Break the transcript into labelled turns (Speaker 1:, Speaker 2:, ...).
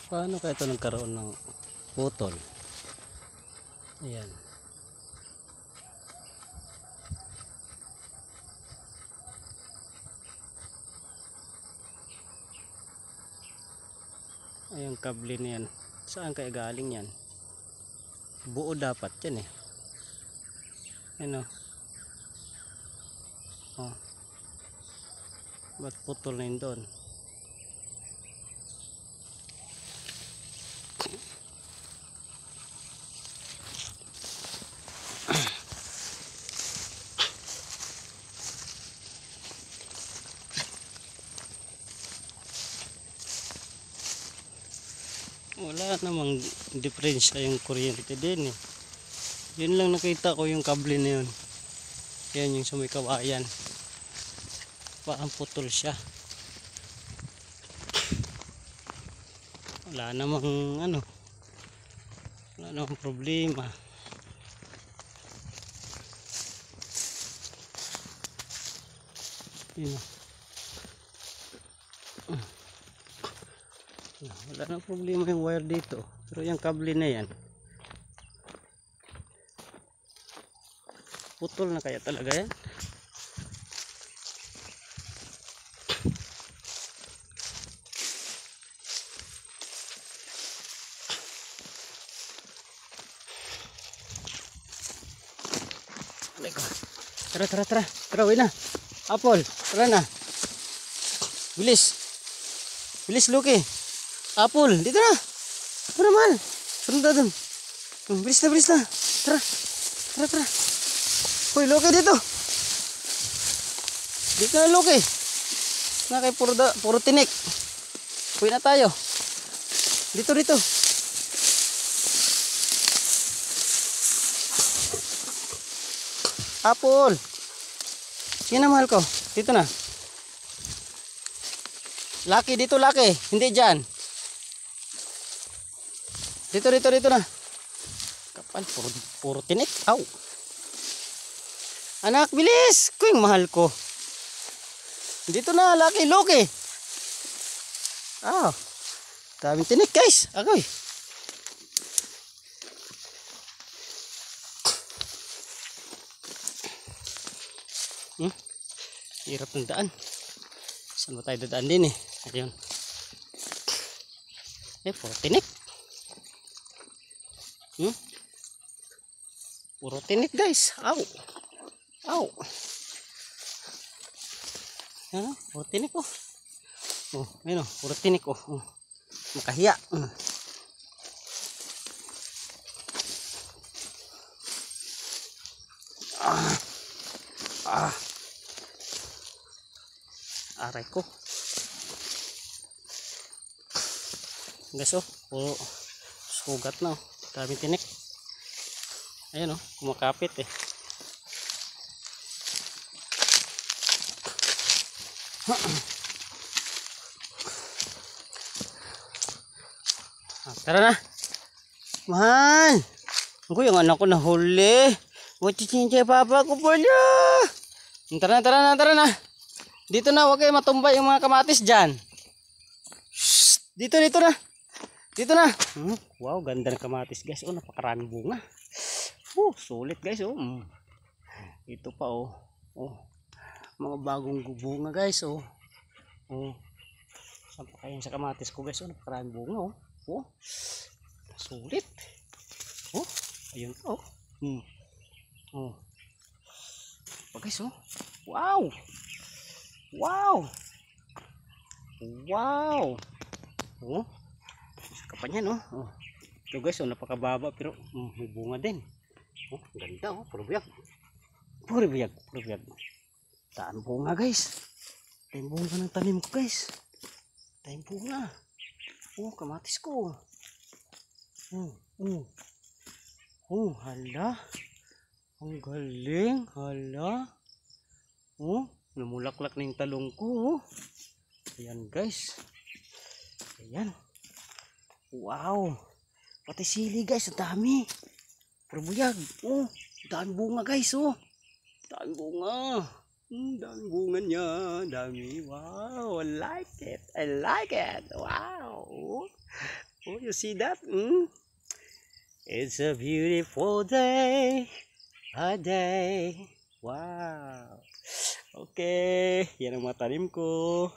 Speaker 1: Paano kaya ito nagkaroon ng putol? Ayan. Ayun, kable na yan. Saan kaya galing yan? Buo dapat yan eh. Ano? Oh. Ba't putol na yun doon? Wala namang diferensya yung kuryente din eh. Yun lang nakita ko yung kable na yun. Yan yung sa may kawayan. Parang putol siya. Wala namang ano. Wala namang problema. Yun. Wala namang problema yung wire dito. Pero yung kable na yan. Putol na kaya talaga yan. Tara, tara, tara. Tara, uwi na. Apple, tara na. Bilis. Bilis, Luki. Apple, dito na. Tara, mahal. Sunod na dun. Bilis na, bilis na. Tara. Tara, tara. Uy, Luki, dito. Dito na, Luki. Na kay puro tinik. Uwi na tayo. Dito, dito. Apple. Sige na, mahal ko. Dito na. Laki, dito laki. Hindi dyan. Dito, dito, dito na. Kapal, puro tinik. Aw. Anak, bilis. Kuing mahal ko. Dito na, laki, Luki. Aw. Daming tinik, guys. Agoy. Hirap ng daan. Saan ba tayo dadaan din eh? Ayun. Puro tinik. Puro tinik, guys. Aw. Aw. Ano? Puro tinik oh. Oh, ayun oh. Puro tinik oh. Makahiya. Aray ko. Guys oh, puro sugat na oh. Daming tinik. Ayan oh, kumakapit eh. Tara na. Mahal. Ako yung anak ko nahuli. Wachichinchay papa ko pala. Tara na, tara na, tara na. Dito na, huwag kayo matumbay yung mga kamatis dyan. Shhh, dito, dito na. Dito na. Wow, ganda ng kamatis guys. Oh, napakaraming bunga. Sulit guys. Ito pa oh. Mga bagong bunga guys. Saan pa kayo sa kamatis ko guys. Napakaraming bunga oh. Sulit. Ayun oh. Guys oh. Wow. Wow. Wow. Saka pa niyan Ito guys napakababa pero may bunga din. Ganda puro biyag. Puro biyag. Saan bunga guys? Tayong bunga ng tanim ko guys. Tayong bunga. Kamatis ko. Hala. Ang galing. Hala. Namulaklak na yung talong ko. Ayan guys. Ayan. Wow. Pati sili guys. Ang dami. Perbuyag. Dami bunga guys. Dami bunga. Dami bunga niya. Dami. Wow. I like it. Wow. Oh, you see that? It's a beautiful day. A day. Wow. Okay, yan ang mga tanim ko.